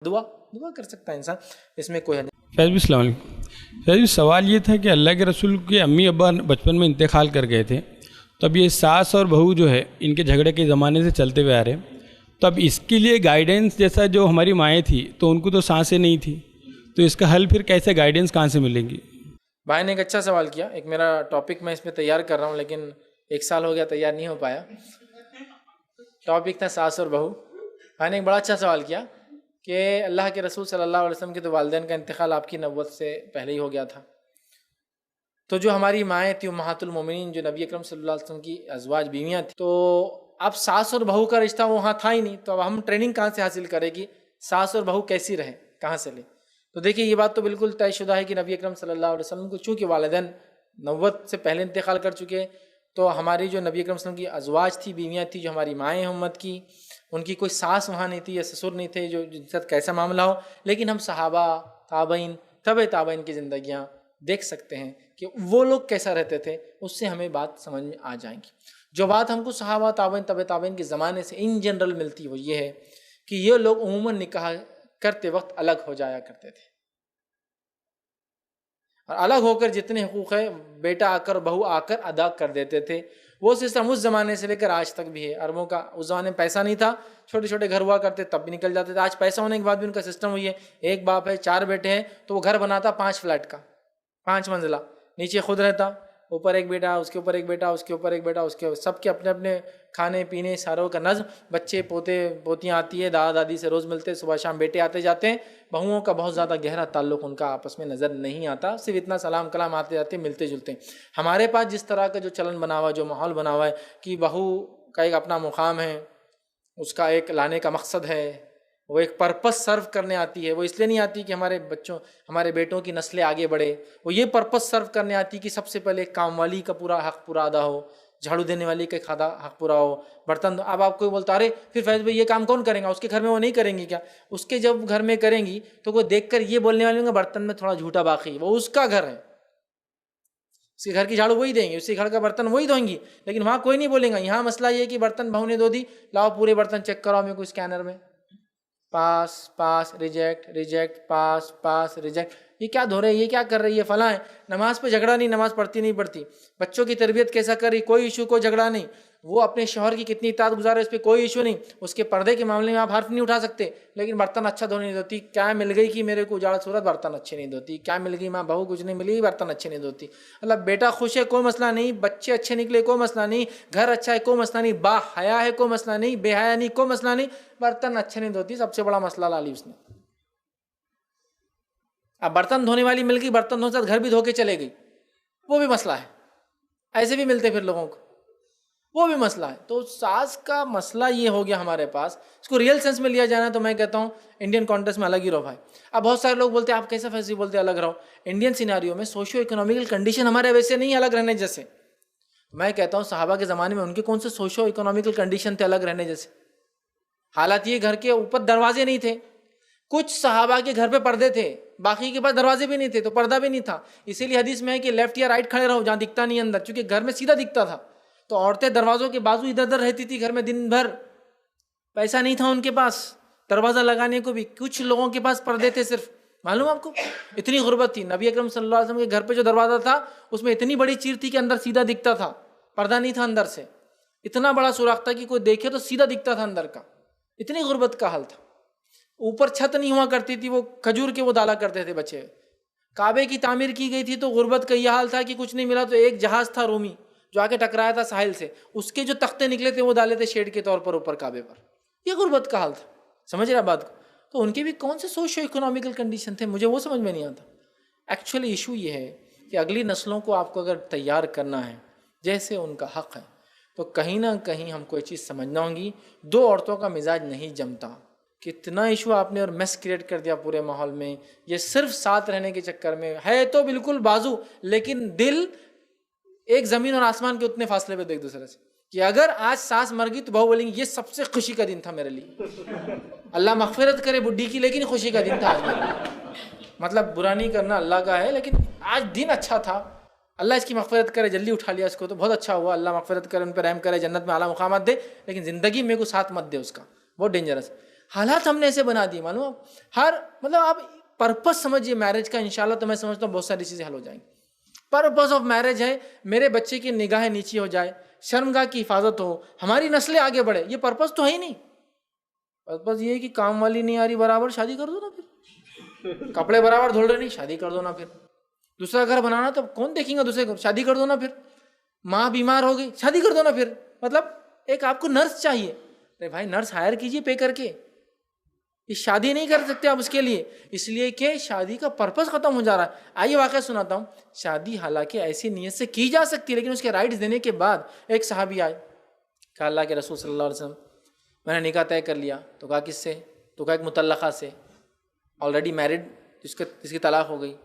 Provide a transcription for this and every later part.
दुआ दुआ कर सकता है इंसान, इसमें कोई हर्ज। फैज़ भी सलाम अलैकुम। फैज़ भी सवाल ये था कि अल्लाह के रसूल के अम्मी अब्बा बचपन में इंतकाल कर गए थे, तो अब ये सास और बहू जो है इनके झगड़े के ज़माने से चलते हुए आ रहे हैं, तो अब इसके लिए गाइडेंस जैसा जो हमारी माएँ थी तो उनको तो सांसें नहीं थी, तो इसका हल फिर कैसे, गाइडेंस कहाँ से मिलेंगी? भाई ने एक अच्छा सवाल किया। एक मेरा टॉपिक मैं इसमें तैयार कर रहा हूँ, लेकिन 1 साल हो गया तैयार नहीं हो पाया। टॉपिक था सास और बहू। भाई ने एक बड़ा अच्छा सवाल किया कि अल्लाह के रसूल सल्लल्लाहु अलैहि वसल्लम के तो वालिदैन का इंतकाल आपकी नबुव्वत से पहले ही हो गया था, तो जो हमारी माएँ थी उम्महातुल मोमिनीन, जो नबी अकरम सल्लल्लाहु अलैहि वसल्लम की अज़वाज बीवियाँ थी, तो अब सास और बहू का रिश्ता वहाँ था ही नहीं, तो अब हम ट्रेनिंग कहाँ से हासिल करेगी, सास और बहू कैसी रहे, कहाँ से ले? तो देखिए ये बात तो बिल्कुल तयशुदा है कि नबी अकरम सल्लल्लाहु अलैहि वसल्लम को चूँकि वालिदैन नबुव्वत से पहले इंतकाल कर चुके, तो हमारी जो नबी अकरम सल्लल्लाहु अलैहि वसल्लम की अज़वाज थी, बीवियाँ थी, जो हमारी माएँ हैं उम्मत की, उनकी कोई सास वहाँ नहीं थी या ससुर नहीं थे जो जिनके साथ कैसा मामला हो। लेकिन हम सहाबा, ताबईन, तबे ताबईन की ज़िंदगियाँ देख सकते हैं कि वो लोग कैसा रहते थे, उससे हमें बात समझ में आ जाएंगी। जो बात हमको सहाबा, ताबईन, तबे ताबईन के ज़माने से इन जनरल मिलती है वो ये है कि ये लोग उमूमन निकाह करते वक्त अलग हो जाया करते थे, और अलग होकर जितने हुकूक है बेटा आकर बहू आकर अदा कर देते थे। वो सिस्टम उस ज़माने से लेकर आज तक भी है। अरबों का उस ज़माने में पैसा नहीं था, छोटे छोटे घर हुआ करते तब भी निकल जाते थे। आज पैसा होने के बाद भी उनका सिस्टम हुई है, एक बाप है 4 बेटे हैं, तो वो घर बनाता 5 फ्लैट का, 5 मंजिला, नीचे खुद रहता, ऊपर एक बेटा, उसके ऊपर एक बेटा, उसके ऊपर एक बेटा, उसके सबके अपने अपने खाने पीने सारों का नज़्म, बच्चे पोते पोतियाँ आती है, दादा दादी से रोज़ मिलते, सुबह शाम बेटे आते जाते हैं। बहुओं का बहुत ज़्यादा गहरा ताल्लुक़ उनका आपस में नज़र नहीं आता, सिर्फ इतना सलाम कलाम आते जाते मिलते जुलते। हमारे पास जिस तरह का जो चलन बना हुआ है, जो माहौल बना हुआ है कि बहू का एक अपना मुकाम है, उसका एक लाने का मकसद है, वो एक पर्पस सर्व करने आती है। वो इसलिए नहीं आती कि हमारे बच्चों, हमारे बेटों की नस्लें आगे बढ़े, वो ये पर्पस सर्व करने आती है कि सबसे पहले काम वाली का पूरा हक पूरा अदा हो, झाड़ू देने वाली का खादा हक पूरा हो, बर्तन। अब आप कोई बोलता अरे फिर फैज़ भाई ये काम कौन करेगा, उसके घर में वो नहीं करेंगी क्या? उसके जब घर में करेंगी तो वो देख कर ये बोलने वाले होंगे बर्तन में थोड़ा झूठा बाकी, वो उसका घर है, उसके घर की झाड़ू वही देंगे, उसके घर का बर्तन वही धोएंगी, लेकिन वहाँ कोई नहीं बोलेगा। यहाँ मसला ये कि बर्तन बहू ने धो दी, लाओ पूरे बर्तन चेक कराओ मेरे को स्कैनर में, पास पास रिजेक्ट रिजेक्ट पास पास रिजेक्ट। ये क्या धो रहे हैं, ये क्या कर रही है, फलां है। नमाज पे झगड़ा नहीं, नमाज पढ़ती नहीं पढ़ती, बच्चों की तरबियत कैसा कर रही, कोई इशू, कोई झगड़ा नहीं। वो अपने शौहर की कितनी इताअत गुजार है, इस पर कोई इशू नहीं। उसके पर्दे के मामले में आप हर्फ नहीं उठा सकते, लेकिन बर्तन अच्छा धोने नहीं धोती। क्या मिल गई कि मेरे को उजाड़ा सूरत, बर्तन अच्छे नहीं धोती। क्या मिल गई माँ बहू, कुछ नहीं मिली, बर्तन अच्छे नहीं धोती। मतलब बेटा खुश है कोई मसला नहीं, बच्चे अच्छे निकले कोई मसला नहीं, घर अच्छा है कोई मसला नहीं, बा हया है कोई मसला नहीं, बेहया नहीं कोई मसला नहीं, बर्तन अच्छे नहीं धोती, सबसे बड़ा मसला ला ली उसने। अब बर्तन धोने वाली मिल गई, बर्तन धोने साथ घर भी धो के चले गई, वो भी मसला है। ऐसे भी मिलते फिर लोगों को, वो भी मसला है। तो सास का मसला ये हो गया हमारे पास। इसको रियल सेंस में लिया जाना तो मैं कहता हूँ इंडियन कॉन्टेक्स्ट में अलग ही रहो भाई। अब बहुत सारे लोग बोलते हैं आप कैसा फैसले बोलते हैं अलग रहो। इंडियन सिनारियो में सोशियो इकोनॉमिकल कंडीशन हमारे वैसे नहीं अलग रहने जैसे। मैं कहता हूँ सहाबा के ज़माने में उनके कौन से सोशियो इकोनॉमिकल कंडीशन थे अलग रहने जैसे। हालात ये घर के ऊपर दरवाजे नहीं थे, कुछ सहाबा के घर पे पर्दे थे, बाकी के पास दरवाजे भी नहीं थे तो पर्दा भी नहीं था। इसीलिए हदीस में है कि लेफ्ट या राइट खड़े रहो जहाँ दिखता नहीं अंदर, क्योंकि घर में सीधा दिखता था। तो औरतें दरवाजों के बाजू इधर उधर रहती थी घर में दिन भर। पैसा नहीं था उनके पास दरवाज़ा लगाने को भी। कुछ लोगों के पास पर्दे थे सिर्फ, मालूम आपको, इतनी गुर्बत थी। नबी अकरम सल्लल्लाहु अलैहि वसल्लम के घर पे जो दरवाज़ा था उसमें इतनी बड़ी चीर थी कि अंदर सीधा दिखता था, पर्दा नहीं था अंदर से। इतना बड़ा सुराख था कि कोई देखे तो सीधा दिखता था अंदर का। इतनी गुर्बत का हाल था। ऊपर छत नहीं हुआ करती थी, वो खजूर के वो डाला करते थे बच्चे। काबे की तामीर की गई थी तो गुर्बत का यह हाल था कि कुछ नहीं मिला तो एक जहाज़ था रूमी जो आके टकराया था साहिल से, उसके जो तख्ते निकले थे वो डाले थे शेड के तौर पर ऊपर काबे पर। यह गुर्बत का हाल था, समझ रहे बात को। तो उनके भी कौन से सोशो इकोनॉमिकल कंडीशन थे, मुझे वो समझ में नहीं आता। एक्चुअली इशू ये है कि अगली नस्लों को आपको अगर तैयार करना है जैसे उनका हक है, तो कहीं ना कहीं हमको ये चीज़ समझना होगी, दो औरतों का मिजाज नहीं जमता। कितना इशू आपने और मेस क्रिएट कर दिया पूरे माहौल में। ये सिर्फ साथ रहने के चक्कर में है तो बिल्कुल बाजू, लेकिन दिल एक ज़मीन और आसमान के उतने फासले पे एक दूसरे से, कि अगर आज सास मर गई तो बहू बोलेंगी ये सबसे खुशी का दिन था मेरे लिए, अल्लाह मगफिरत करे बुढ़ी की, लेकिन खुशी का दिन था आज मेरे लिए। मतलब बुरा नहीं करना अल्लाह का है, लेकिन आज दिन अच्छा था, अल्लाह इसकी मगफिरत करे, जल्दी उठा लिया इसको तो बहुत अच्छा हुआ, अल्लाह मगफिरत करे, उन पर रहम करे, जन्नत में आला मुकामात दे, लेकिन ज़िंदगी में को साथ मत दे उसका, बहुत डेंजरस। हालात हमने ऐसे बना दिए, मालूम आप, हर मतलब आप पर्पस समझिए मैरिज का, इंशाल्लाह तो मैं समझता हूँ बहुत सारी चीज़ें हल हो जाएंगी। पर्पस ऑफ मैरिज है मेरे बच्चे की निगाहें नीची हो जाए, शर्मगाह की हिफाजत हो, हमारी नस्लें आगे बढ़े, ये पर्पस तो है ही नहीं। पर्पस ये है कि काम वाली नहीं आ रही बराबर, शादी कर दो ना फिर। कपड़े बराबर धुल रहे नहीं, शादी कर दो ना फिर। दूसरा घर बनाना तो कौन देखेंगे दूसरे घर, शादी कर दो ना फिर। माँ बीमार हो गई, शादी कर दो ना फिर। मतलब एक आपको नर्स चाहिए, अरे भाई नर्स हायर कीजिए पे करके, ये शादी नहीं कर सकते आप उसके लिए, इसलिए कि शादी का पर्पस खत्म हो जा रहा है। आइए वाक़या सुनाता हूँ। शादी हालांकि ऐसी नीयत से की जा सकती है, लेकिन उसके राइट्स देने के बाद एक सहाबी आए, कहा अल्लाह के रसूल सल्लल्लाहु अलैहि वसल्लम मैंने निकाह तय कर लिया। तो कहा किससे? तो कहा एक मुतल्लक़ा से, ऑलरेडी मैरिड, जिसकी तलाक हो गई।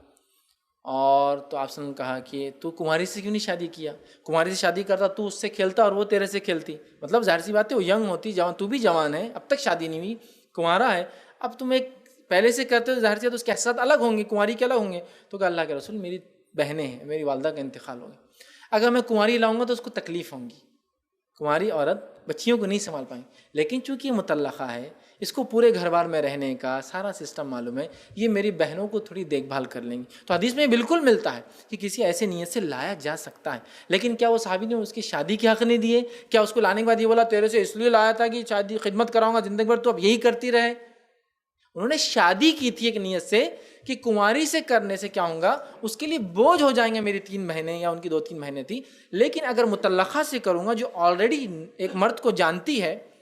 और तो आपने कहा कि तू कुमारी से क्यों नहीं शादी किया? कुमारी से शादी करता तू उससे खेलता और वो तेरे से खेलती, मतलब जाहिर सी बात है वो यंग होती, जवान, तू भी जवान है, अब तक शादी नहीं हुई, कुंवारा है, अब तुम एक पहले से करते हो, जाहिर सी तो उसके एहसास अलग होंगे, कुंवारी के अलग होंगे। तो कहा अल्लाह के रसूल मेरी बहनें हैं, मेरी वालदा का इंतकाल हो गया, अगर मैं कुंवारी लाऊंगा तो उसको तकलीफ़ होंगी, कुंवारी औरत बच्चियों को नहीं संभाल पाएंगी। लेकिन चूंकि ये मुतल्लक़ा है, इसको पूरे घर बार में रहने का सारा सिस्टम मालूम है, ये मेरी बहनों को थोड़ी देखभाल कर लेंगी। तो हदीस में बिल्कुल मिलता है कि किसी ऐसे नीयत से लाया जा सकता है। लेकिन क्या वो सहाबी ने उसकी शादी के हक़ नहीं दिए? क्या उसको लाने के बाद ये बोला तेरे से इसलिए लाया था कि शादी खिदमत कराऊंगा ज़िंदगी भर, तो अब यही करती रहे? उन्होंने शादी की थी एक नीयत से कि कुंवारी से करने से क्या होगा, उसके लिए बोझ हो जाएंगे मेरी 3 महीने या उनकी 2-3 महीने थी। लेकिन अगर मुतल्लक़ा से करूँगा, जो ऑलरेडी एक मर्द को जानती है,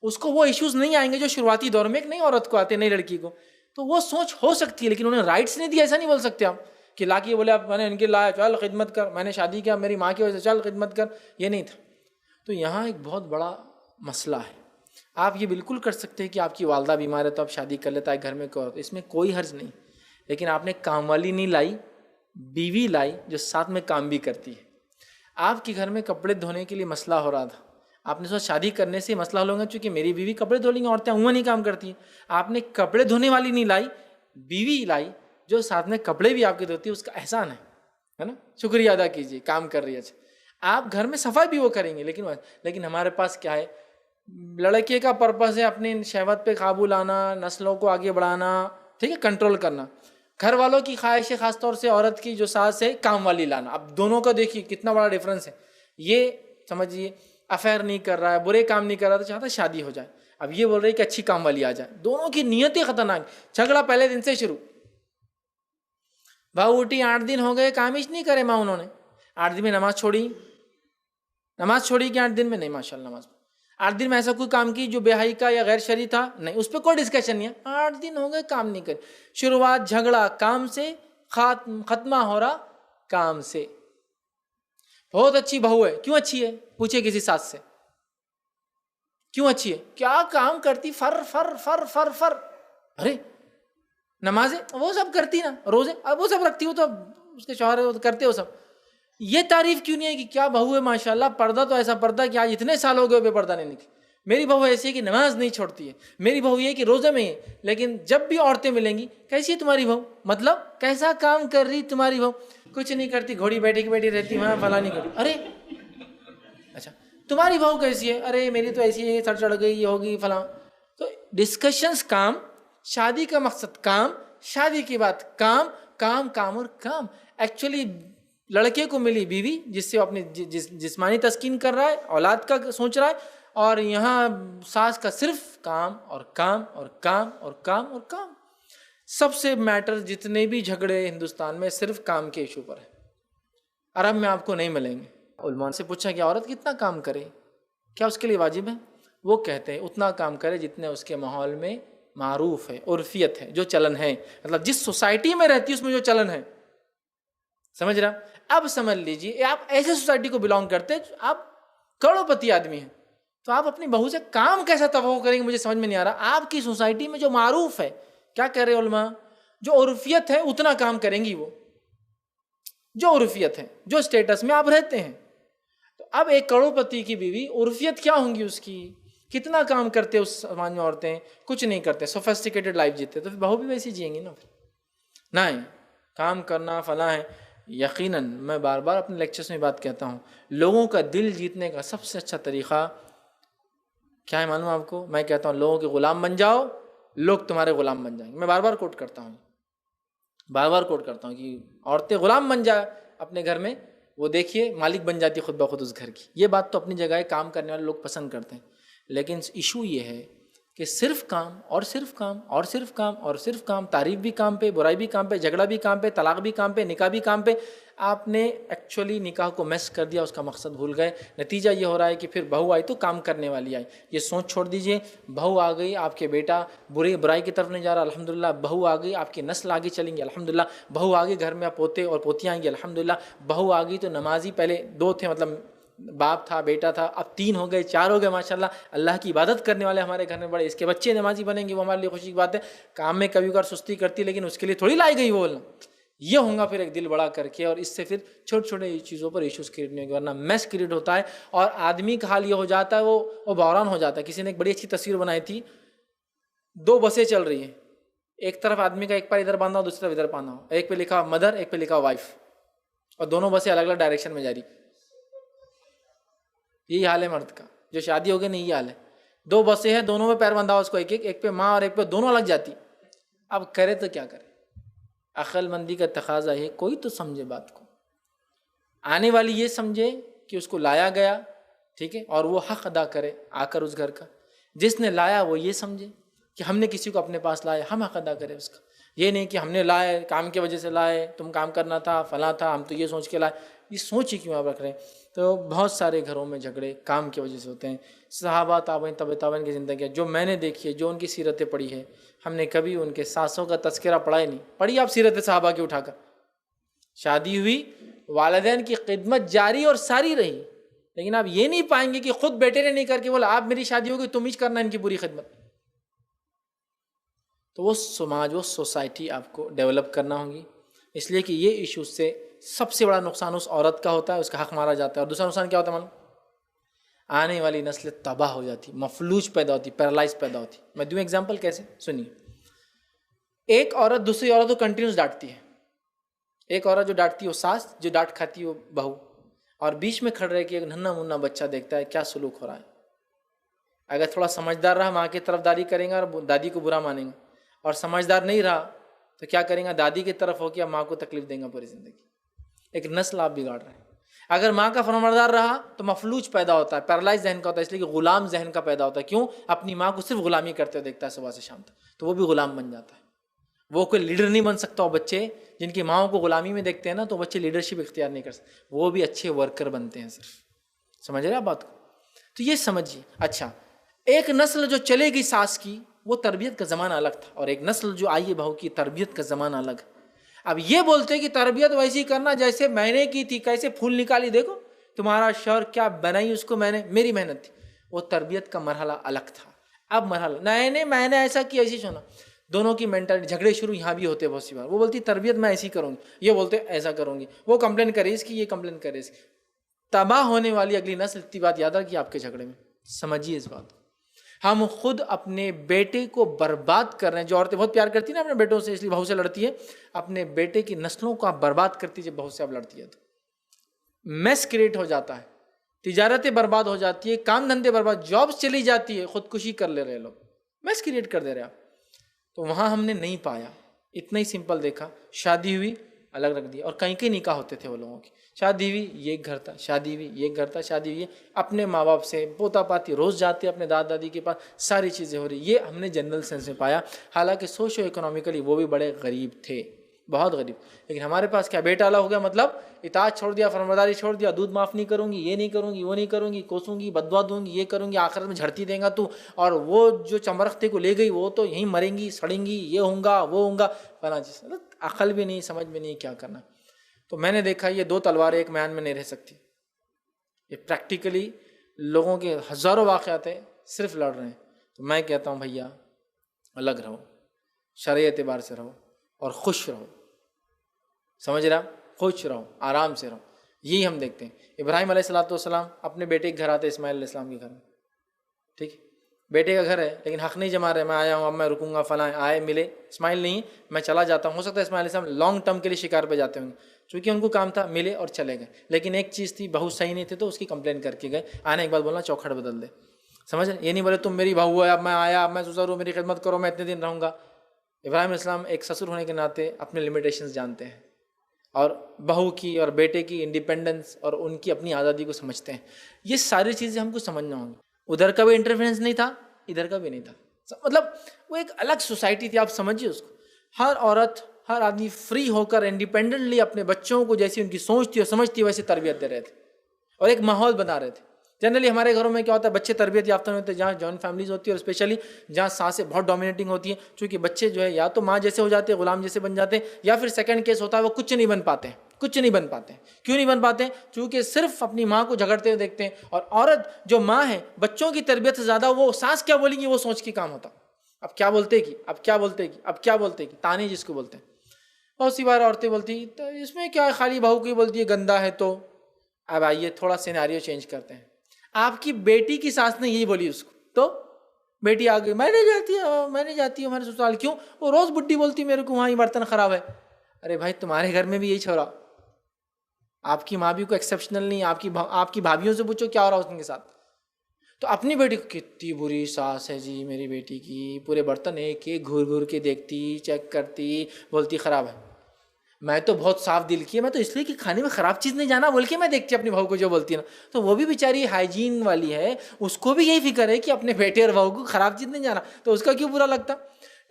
उसको वो इश्यूज़ नहीं आएंगे जो शुरुआती दौर में एक नई औरत को आते, नई लड़की को। तो वो सोच हो सकती है, लेकिन उन्होंने राइट्स नहीं दिया, ऐसा नहीं बोल सकते आप कि ला के बोले आप मैंने इनके लाया चल खिदमत कर, मैंने शादी किया मेरी माँ की वजह से चल खिदमत कर, ये नहीं था। तो यहाँ एक बहुत बड़ा मसला है। आप ये बिल्कुल कर सकते हैं कि आपकी वालदा बीमार है तो आप शादी कर लेता है घर में, को इसमें कोई हर्ज नहीं। लेकिन आपने काम वाली नहीं लाई, बीवी लाई जो साथ में काम भी करती है। आपके घर में कपड़े धोने के लिए मसला हो रहा था, आपने सोचा शादी करने से मसला हल होगा, चूँकि मेरी बीवी कपड़े धो लेंगी, औरतें उहाँ नहीं काम करती है। आपने कपड़े धोने वाली नहीं लाई, बीवी लाई जो साथ में कपड़े भी आपके धोती है, उसका एहसान है ना, शुक्रिया अदा कीजिए, काम कर रही है। अच्छा, आप घर में सफाई भी वो करेंगे, लेकिन हमारे पास क्या है, लड़के का पर्पस है अपनी शहवत पे काबू लाना, नस्लों को आगे बढ़ाना, ठीक है, कंट्रोल करना। घर वालों की ख्वाहिश है, खासतौर से औरत की जो सास है, काम वाली लाना। अब दोनों का देखिए कितना बड़ा डिफरेंस है। ये समझिए अफेयर नहीं कर रहा है, बुरे काम नहीं कर रहा, तो चाहता शादी हो जाए। अब ये बोल रही है कि अच्छी काम वाली आ जाए। दोनों की नीयतें खतरनाक। झगड़ा पहले दिन से शुरू। भाव उठी 8 दिन हो गए, काम ही नहीं करे माँ उन्होंने। 8 दिन में नमाज छोड़ी कि 8 दिन में नहीं, माशाल्लाह नमाज 8 दिन में ऐसा कोई काम की जो बेहाई का या गैर शरी था, नहीं, उस पर कोई डिस्कशन नहीं है। 8 दिन हो गए काम नहीं करे। शुरुआत झगड़ा काम से, खत्मा हो रहा काम से। बहुत अच्छी बहू है, क्यों अच्छी है? पूछे किसी सास से, क्यों अच्छी है? क्या काम करती, फर फर फर फर फर। अरे नमाजें वो सब करती ना, रोजे अब वो सब रखती हो, तो उसके शौहर करते हो सब। ये तारीफ क्यों नहीं है कि क्या बहू है माशाल्लाह, पर्दा तो ऐसा पर्दा कि आज इतने साल हो गए बेपर्दा नहीं निकली। मेरी बहू ऐसी है कि नमाज नहीं छोड़ती है, मेरी बहू ये कि रोजे में है। लेकिन जब भी औरतें मिलेंगी, कैसी है तुम्हारी बहू, मतलब कैसा काम कर रही तुम्हारी बहू? कुछ नहीं करती, घोड़ी बैठी रहती वहाँ, फला नहीं करती। अरे अच्छा, तुम्हारी बहू कैसी है? अरे मेरी तो ऐसी है, सर चढ़ गई, ये होगी फला। तो डिस्कशंस काम, शादी का मकसद काम, शादी की बात काम काम काम और काम। एक्चुअली लड़के को मिली बीवी जिससे वो अपनी जिस्मानी तस्कीन कर रहा है, औलाद का सोच रहा है, और यहाँ सास का सिर्फ काम और काम और काम और काम और काम। सबसे मैटर जितने भी झगड़े हिंदुस्तान में सिर्फ काम के इशू पर है। अरब में आपको नहीं मिलेंगे। उलमा से पूछा कि औरत कितना काम करे, क्या उसके लिए वाजिब है? वो कहते हैं उतना काम करे जितने उसके माहौल में मारूफ है, उर्फियत है, जो चलन है, मतलब जिस सोसाइटी में रहती है उसमें जो चलन है। समझ रहा? अब समझ लीजिए आप ऐसे सोसाइटी को बिलोंग करते हैं, आप करोड़पति आदमी हैं, तो आप अपनी बहू से काम कैसा तवक्को करेंगे, मुझे समझ में नहीं आ रहा। आपकी सोसाइटी में जो मारूफ है, क्या कह रहे उलमा, जो उर्फियत है उतना काम करेंगी वो, जो उर्फियत है, जो स्टेटस में आप रहते हैं। तो अब एक करोड़पति की बीवी, उर्फियत क्या होंगी उसकी, कितना काम करते उस समाज में औरतें? कुछ नहीं करते, सोफिस्टिकेटेड लाइफ जीते, तो फिर बहू भी वैसी जिएंगी ना। फिर नहीं, काम करना फला है। यकीनन मैं बार बार अपने लेक्चर्स में बात कहता हूँ, लोगों का दिल जीतने का सबसे अच्छा तरीक़ा क्या है मालूम आपको? मैं कहता हूँ लोगों के गुलाम बन जाओ, लोग तुम्हारे गुलाम बन जाएंगे। मैं बार बार कोट करता हूँ, बार बार कोट करता हूँ कि औरतें गुलाम बन जाए अपने घर में, वो देखिए मालिक बन जाती है खुद ब खुद उस घर की। ये बात तो अपनी जगह है, काम करने वाले लोग पसंद करते हैं, लेकिन इशू ये है कि सिर्फ काम और सिर्फ काम और सिर्फ काम और सिर्फ काम, तारीफ भी काम पे, बुराई भी काम पे, झगड़ा भी काम पे, तलाक भी काम पे, निकाह भी काम पे। आपने एक्चुअली निकाह को मैस कर दिया, उसका मकसद भूल गए। नतीजा ये हो रहा है कि फिर बहू आई तो काम करने वाली आई। ये सोच छोड़ दीजिए, बहू आ गई, आपके बेटा बुराई की तरफ नहीं जा रहा, अल्हम्दुलिल्लाह। बहू आ गई, आपकी नस्ल आगे चलेंगी, अल्हम्दुलिल्लाह। बहू आ गई, घर में आप पोते और पोतियाँ आएंगी, अल्हम्दुलिल्लाह। बहू आ गई तो नमाजी, पहले 2 थे, मतलब बाप था, बेटा था, अब 3 हो गए, 4 हो गए, माशाल्लाह। अल्लाह की इबादत करने वाले हमारे घर में बड़े, इसके बच्चे नमाजी बनेंगे, वो हमारे लिए खुशी की बात है। काम में कभी कभार सुस्ती करती है, लेकिन उसके लिए थोड़ी लाई गई वो बोलना। ये होगा फिर एक दिल बड़ा करके, और इससे फिर छोटे छोटे चीज़ों पर इश्यूज क्रिएट नहीं होंगे, वरना मैस क्रिएट होता है। और आदमी का हाल ये हो जाता है, वो बहरान हो जाता है। किसी ने एक बड़ी अच्छी तस्वीर बनाई थी, 2 बसें चल रही हैं, एक तरफ आदमी का एक पैर इधर बांधा हो, दूसरी तरफ इधर बांधा हो, एक पे लिखा मदर, एक पे लिखा वाइफ, और दोनों बसें अलग अलग डायरेक्शन में जा रही। यही हाल है मर्द का, जो शादी हो गई नहीं, ये हाल है। 2 बसें हैं, दोनों में पैर बंधा हो उसको, एक पे माँ और एक पे, दोनों अलग जाती। अब करे तो क्या करे? अक्लमंदी का तकाजा है, कोई तो समझे बात को। आने वाली ये समझे कि उसको लाया गया, ठीक है, और वो हक अदा करे आकर उस घर का। जिसने लाया वो ये समझे कि हमने किसी को अपने पास लाया, हम हक अदा करें उसका। ये नहीं कि हमने लाए, काम की वजह से लाए, तुम काम करना था, फला था, हम तो ये सोच के लाए। ये सोच ही क्यों आप रख रहे हैं? तो बहुत सारे घरों में झगड़े काम की वजह से होते हैं। सहाबा ताबईन तबे ताबईन की ज़िंदगी जो मैंने देखी है, जो उनकी सीरतें पढ़ी है, हमने कभी उनके सासों का तस्करा पढ़ा ही नहीं। पढ़ी आप सीरत सहाबा की उठाकर? शादी हुई, वालिदैन की खिदमत जारी और सारी रही, लेकिन आप ये नहीं पाएंगे कि खुद बेटे ने नहीं करके बोला आप मेरी शादी होगी तुम ही करना इनकी पूरी खिदमत। तो वो समाज, वो सोसाइटी आपको डेवलप करना होगी। इसलिए कि ये इश्यूज से सबसे बड़ा नुकसान उस औरत का होता है, उसका हक मारा जाता है। और दूसरा नुकसान क्या होता है मालूम? आने वाली नस्ल तबाह हो जाती, मफलूज पैदा होती, पैरालाइज पैदा होती। मैं दूँ एग्जाम्पल कैसे, सुनिए। एक औरत दूसरी औरत को कंटिन्यूस डांटती है। एक औरत जो डांटती है वो सास, जो डांट खाती है वो बहू, और बीच में खड़ रहे कि एक नन्हा मुन्ना बच्चा देखता है क्या सलूक हो रहा है। अगर थोड़ा समझदार रहा माँ की तरफदारी करेगा और दादी को बुरा मानेगा, और समझदार नहीं रहा तो क्या करेगा, दादी की तरफ हो क्या माँ को तकलीफ देगा पूरी जिंदगी। एक नस्ल आप बिगाड़ रहे हैं। अगर माँ का फरमाबरदार रहा तो मफलूज पैदा होता है, पैरालाइज जहन का होता है, इसलिए कि गुलाम जहन का पैदा होता है। क्यों? अपनी माँ को सिर्फ गुलामी करते हुए देखता है सुबह से शाम तक, तो वो भी गुलाम बन जाता है। वो कोई लीडर नहीं बन सकता। वो बच्चे जिनकी माँओं को गुलामी में देखते हैं ना, तो बच्चे लीडरशिप इख्तियार नहीं कर सकते, वो भी अच्छे वर्कर बनते हैं सिर्फ। समझ रहे आप बात को? तो ये समझिए। अच्छा, एक नस्ल जो चलेगी सास की, वो तरबियत का ज़माना अलग था, और एक नस्ल जो आई है बहू की, तरबियत का ज़माना अलग। अब ये बोलते कि तरबियत वैसी करना जैसे मैंने की थी, कैसे फूल निकाली, देखो तुम्हारा शौहर क्या बनाई उसको, मेरी मेहनत थी। वो तरबियत का मरहला अलग था। अब मरहला नहीं, मैंने ऐसा किया, ऐसी सुना। दोनों की मेंटालिटी, झगड़े शुरू यहाँ भी होते बहुत सी बार। वो बोलती तरबियत मैं ऐसी करूँगी, ये बोलते ऐसा करूँगी, वो कंप्लेन करे इसकी, ये कंप्लेन करे इसकी। तबाह होने वाली अगली नस्ल। इतनी बात याद रखिए आपके झगड़े में, समझिए इस बात को। हम खुद अपने बेटे को बर्बाद कर रहे हैं। जो औरतें बहुत प्यार करती है ना अपने बेटों से, इसलिए बहू से लड़ती है, अपने बेटे की नस्लों को आप बर्बाद करती है। जब बहू से आप लड़ती है तो मैस क्रिएट हो जाता है, तिजारतें बर्बाद हो जाती है, काम धंधे बर्बाद, जॉब्स चली जाती है, खुदकुशी कर ले रहे लोग, मैस क्रिएट कर दे रहे आप। तो वहाँ हमने नहीं पाया, इतना ही सिंपल देखा। शादी हुई, अलग रख दिया। और कहीं कहीं निकाह होते थे वो लोगों की। शादी हुई, ये घर था, शादी हुई, ये घर था, शादी हुई, अपने माँ बाप से पोता पाती रोज़ जाते अपने दादा दादी के पास, सारी चीज़ें हो रही। ये हमने जनरल सेंस में पाया। हालांकि सोशो इकोनॉमिकली वो भी बड़े गरीब थे, बहुत गरीब। लेकिन हमारे पास क्या, बेटा वाला हो गया, मतलब इताअत छोड़ दिया, फरमाबरदारी छोड़ दिया, दूध माफ़ नहीं करूँगी, ये नहीं करूँगी, वो नहीं करूँगी, कोसूँगी, बदवा दूँगी, ये करूँगी, आखिरत में झड़ती देगा तू, और वो जो चमरख्ते को ले गई वो तो यहीं मरेंगी, सड़ेंगी, ये होगा वो होगा, फला चीज़। अकल भी नहीं, समझ में नहीं क्या करना। तो मैंने देखा ये 2 तलवारें एक म्यान में नहीं रह सकती। ये प्रैक्टिकली लोगों के हज़ारों वाक़यात है, सिर्फ लड़ रहे हैं। तो मैं कहता हूँ भैया अलग रहो, शरई एतबार से रहो और खुश रहो। समझ रहे आप? खुश रहो, आराम से रहो। यही हम देखते हैं। इब्राहिम अलैहिस्सलाम अपने बेटे के घर आते, इस्माइल अलैहिस्सलाम के घर में, ठीक है, बेटे का घर है लेकिन हक़ नहीं जमा रहे, मैं आया हूँ, अब मैं रुकूंगा, फलां आए मिले, इस्माइल नहीं, मैं चला जाता हूँ। हो सकता है इस्माइल अलैहिस्सलाम लॉन्ग टर्म के लिए शिकार पे जाते होंगे, चूँकि उनको काम था, मिले और चले गए। लेकिन एक चीज़ थी, बहू सही नहीं थे तो उसकी कंप्लेन करके गए, आने के बाद बोलना चौखट बदल दे। समझ रहे? ये नहीं बोले तुम मेरी बहू है, अब मैं आया, अब मैं ससुर हूँ, मेरी खिदमत करो, मैं इतने दिन रहूँगा। इब्राहिम अलैहिस्सलाम एक ससुर होने के नाते अपने लिमिटेशंस जानते हैं और बहू की और बेटे की इंडिपेंडेंस और उनकी अपनी आज़ादी को समझते हैं। ये सारी चीज़ें हमको समझना होंगी। उधर का भी इंटरफेरेंस नहीं था, इधर का भी नहीं था, मतलब वो एक अलग सोसाइटी थी, आप समझिए उसको। हर औरत, हर आदमी फ्री होकर इंडिपेंडेंटली अपने बच्चों को जैसी उनकी सोच थी और समझ थी वैसे तरबियत दे रहे थे और एक माहौल बना रहे थे। जनरली हमारे घरों में क्या होता है, बच्चे तरबियत याफ्ता नहीं होते, जहाँ जॉइंट फैमिलीज होती है और स्पेशली जहाँ सासें बहुत डोमिनेटिंग होती हैं, क्योंकि बच्चे जो है या तो माँ जैसे हो जाते हैं, गुलाम जैसे बन जाते हैं, या फिर सेकंड केस होता है वो कुछ नहीं बन पाते हैं। कुछ नहीं बन पाते। क्यों नहीं बन पाते? क्योंकि सिर्फ अपनी माँ को झगड़ते हुए देखते हैं। और औरत जो माँ है, बच्चों की तरबियत से ज़्यादा वो सास क्या बोलेंगी वो सोच के काम होता। अब क्या बोलतेगी, अब क्या बोलतेगी, अब क्या बोलतेगी, ताने जिसको बोलते हैं। बहुत सी बार औरतें बोलती तो इसमें क्या है, खाली बहू की बोलती है गंदा है। तो अब आइए थोड़ा सिनेरियो चेंज करते हैं। आपकी बेटी की सास ने यही बोली उसको, तो बेटी आ गई, मैं नहीं जाती हूँ हमारे ससुराल। क्यों? वो रोज़ बुड्ढी बोलती मेरे को वहाँ ही बर्तन खराब है। अरे भाई, तुम्हारे घर में भी यही छोरा, आपकी माँ भी कोई एक्सेप्शनल नहीं। आपकी भाभियों से पूछो क्या हो रहा है उनके साथ। तो अपनी बेटी को, कितनी बुरी सास है जी मेरी बेटी की, पूरे बर्तन एक एक घूर घूर के देखती, चेक करती, बोलती ख़राब है। मैं तो बहुत साफ दिल की है, मैं तो इसलिए कि खाने में ख़राब चीज़ नहीं जाना बोल के मैं देखती अपनी बहू को जो बोलती है ना। तो वो भी बेचारी हाइजीन वाली है, उसको भी यही फिक्र है कि अपने बेटे और बहू को ख़राब चीज़ नहीं जाना, तो उसका क्यों बुरा लगता?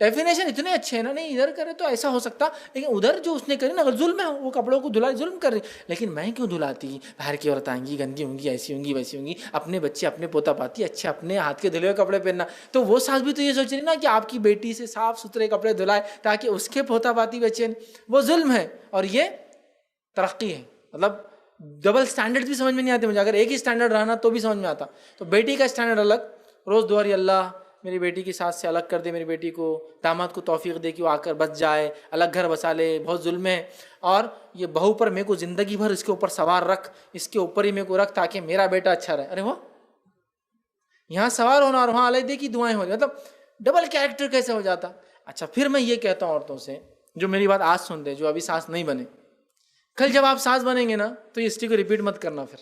डेफिनेशन इतने अच्छे हैं ना, नहीं इधर करे तो ऐसा हो सकता, लेकिन उधर जो उसने करी ना, अगर जुल्म है, वो कपड़ों को धुलाई जुल्म कर रही, लेकिन मैं क्यों धुलाती? बाहर की औरत आएंगी, गंदी होंगी, ऐसी होंगी वैसी होंगी, अपने बच्चे अपने पोता पाती, अच्छे अपने हाथ के धुले हुए कपड़े पहनना। तो वो सास भी तो ये सोच रही ना कि आपकी बेटी से साफ सुथरे कपड़े धुलाए ताकि उसके पोता पाती बचे। वो जुल्म है और ये तरक्की है। मतलब डबल स्टैंडर्ड भी समझ में नहीं आते मुझे। अगर एक ही स्टैंडर्ड रहना तो भी समझ में आता। तो बेटी का स्टैंडर्ड अलग, रोज़ दुआरी अल्लाह मेरी बेटी की सास से अलग कर दे, मेरी बेटी को, दामाद को तौफीक दे कि वो आकर बस जाए, अलग घर बसा ले, बहुत जुल्म है। और ये बहू पर मेरे को ज़िंदगी भर इसके ऊपर सवार रख, इसके ऊपर ही मेरे को रख ताकि मेरा बेटा अच्छा रहे। अरे वो यहाँ सवार होना और वहाँ अलैदे की दुआएं हो रही, मतलब डबल कैरेक्टर कैसे हो जाता। अच्छा, फिर मैं ये कहता हूँ औरतों से जो मेरी बात आज सुन रहे, जो अभी सास नहीं बने, कल जब आप सास बनेंगे ना तो ये हिस्ट्री को रिपीट मत करना। फिर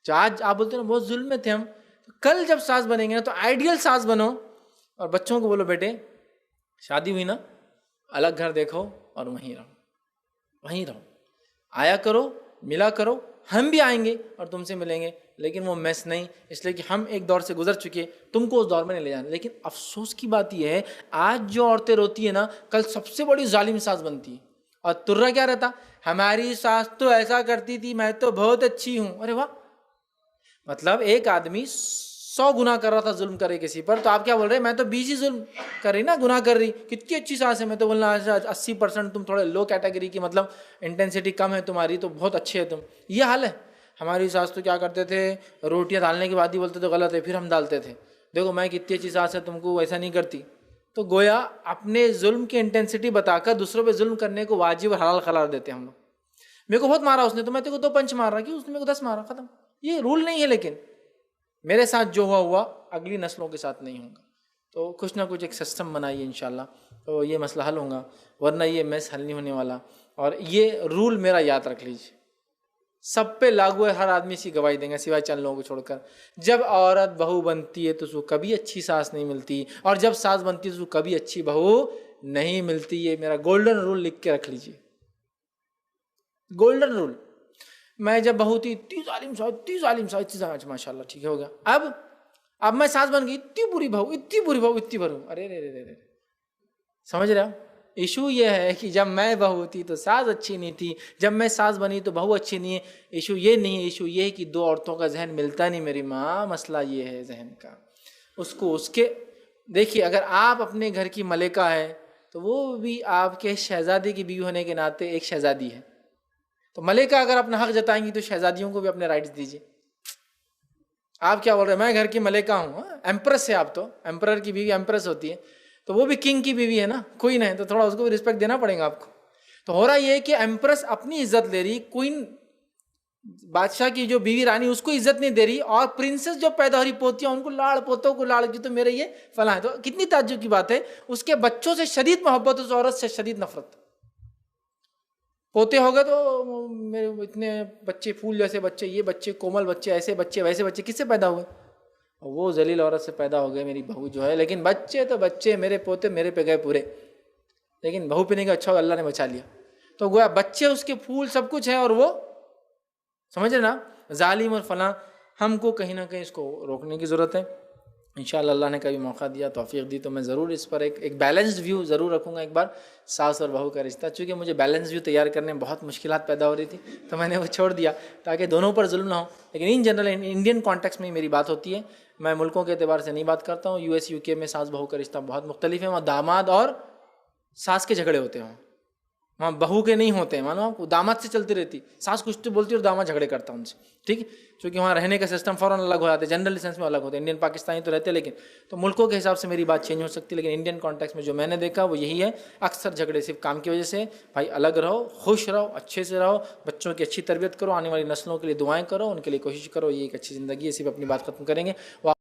जो आज आप बोलते हो ना बहुत जुल्म में थे हम, तो कल जब सास बनेंगे ना तो आइडियल सास बनो और बच्चों को बोलो बेटे शादी हुई ना, अलग घर देखो और वहीं रहो, आया करो, मिला करो, हम भी आएंगे और तुमसे मिलेंगे, लेकिन वो मैस नहीं, इसलिए कि हम एक दौर से गुजर चुके, तुमको उस दौर में नहीं ले जाना। लेकिन अफसोस की बात यह है, आज जो औरतें रोती है ना, कल सबसे बड़ी जालिम सास बनती है। और तुर्रा क्या रहता, हमारी सास तो ऐसा करती थी, मैं तो बहुत अच्छी हूँ। अरे वाह, मतलब एक आदमी 100 गुना कर रहा था जुल्म करे किसी पर, तो आप क्या बोल रहे हैं, मैं तो 20 ही जुल्म कर रही ना, गुनाह कर रही, कितनी अच्छी सास है। मैं तो बोलना 80% तुम थोड़े लो कैटेगरी की, मतलब इंटेंसिटी कम है तुम्हारी, तो बहुत अच्छे है तुम। ये हाल है। हमारी सास तो क्या करते थे, रोटियां डालने के बाद ही बोलते तो गलत है, फिर हम डालते थे, देखो मैं कितनी अच्छी सास है, तुमको ऐसा नहीं करती। तो गोया अपने जुल्म की इंटेंसिटी बताकर दूसरों पर जुल्म करने को वाजिब और हलाल करार देते हैं हम लोग। मेरे को बहुत मारा उसने, तो मैं तेरे को 2 पंच मार रहा, कि उसने मेरे को 10 मारा, खत्म। ये रूल नहीं है, लेकिन मेरे साथ जो हुआ अगली नस्लों के साथ नहीं होगा। तो कुछ ना कुछ एक सिस्टम बनाइए इंशाल्लाह, तो ये मसला हल होगा, वरना ये मैस हल नहीं होने वाला। और ये रूल मेरा याद रख लीजिए, सब पे लागू है, हर आदमी इसी गवाही देंगे सिवाय चंद लोगों को छोड़कर। जब औरत बहू बनती है तो उसको कभी अच्छी सास नहीं मिलती, और जब सास बनती है तो उसको कभी अच्छी बहू नहीं मिलती। ये मेरा गोल्डन रूल लिख के रख लीजिए, गोल्डन रूल। मैं जब बहू थी इतनी जालिम सास, माशाल्लाह ठीक हो गया। अब मैं सास बन गई, इतनी बुरी बहू, इतनी बुरी बहू, इतनी बुरी। अरे रे रे रे, समझ रहे हो? इशू ये है कि जब मैं बहू थी तो सास अच्छी नहीं थी, जब मैं सास बनी तो बहू अच्छी नहीं है। इशू ये नहीं है, इशू ये है कि 2 औरतों का जहन मिलता नहीं मेरी माँ। मसला ये है जहन का, उसको उसके देखिए, अगर आप अपने घर की मलिका है तो वो भी आपके शहजादी की बीवी होने के नाते एक शहजादी है। तो मलिका अगर अपना हक जताएंगी तो शहजादियों को भी अपने राइट्स दीजिए। आप क्या बोल रहे हैं, मैं घर की मलिका हूँ, एम्प्रेस है आप, तो एम्परर की बीवी एम्प्रेस होती है, तो वो भी किंग की बीवी है ना, क्वीन है, तो थोड़ा उसको भी रिस्पेक्ट देना पड़ेगा आपको। तो हो रहा ये है कि एम्प्रेस अपनी इज्जत ले रही, क्वीन बादशाह की जो बीवी रानी उसको इज्जत नहीं दे रही, और प्रिंसेस जो पैदा हो रही पोतियां उनको लाड़, पोतों को लाड़ की, तो मेरे ये फला है। तो कितनी ताज्जुब की बात है, उसके बच्चों से शदीद मोहब्बत, उस औरत से शदीद नफरत। पोते हो गए तो मेरे इतने बच्चे, फूल जैसे बच्चे, ये बच्चे कोमल बच्चे, ऐसे बच्चे वैसे बच्चे, किससे पैदा हुए? और वो जलील औरत से पैदा हो गए मेरी बहू जो है। लेकिन बच्चे तो बच्चे, मेरे पोते मेरे पे गए पूरे, लेकिन बहू पीने का अच्छा अल्लाह ने बचा लिया। तो गोया बच्चे उसके फूल सब कुछ है, और वो समझ रहे ना जालिम और फलां। हमको कहीं ना कहीं इसको रोकने की ज़रूरत है। इंशाअल्लाह अल्लाह ने कभी मौका दिया, तौफीक दी, तो मैं ज़रूर इस पर एक बैलेंस्ड व्यू ज़रूर रखूँगा एक बार, सास और बहू का रिश्ता। चूँकि मुझे बैलेंस व्यू तैयार करने में बहुत मुश्किलात पैदा हो रही थी, तो मैंने वो छोड़ दिया ताकि दोनों पर जुल्म ना हो। लेकिन इन जनरल इंडियन कॉन्टेक्स्ट में मेरी बात होती है, मैं मुल्कों के एतबार से नहीं बात करता हूँ। US UK में सास बहू का रिश्ता बहुत मुख्तलिफ है। वहाँ दामाद और सास के झगड़े होते हैं, वहाँ बहू के नहीं होते हैं। मानो आपको दामाद से चलती रहती, सास कुछ तो बोलती है और दामाद झगड़े करता उनसे, ठीक है। क्योंकि वहाँ रहने का सिस्टम फ़ौरन अलग हो जाता है, जनरल सेंस में अलग होते हैं। इंडियन पाकिस्तानी तो रहते हैं, लेकिन तो मुल्कों के हिसाब से मेरी बात चेंज हो सकती है। लेकिन इंडियन कॉन्टेक्स्ट में जो मैंने देखा वो यही है, अक्सर झगड़े सिर्फ काम की वजह से। भाई अलग रहो, खुश रहो, अच्छे से रहो, बच्चों की अच्छी तरबियत करो, आने वाली नस्लों के लिए दुआएँ करो, उनके लिए कोशिश करो, ये एक अच्छी ज़िंदगी है। सिर्फ अपनी बात ख़त्म करेंगे।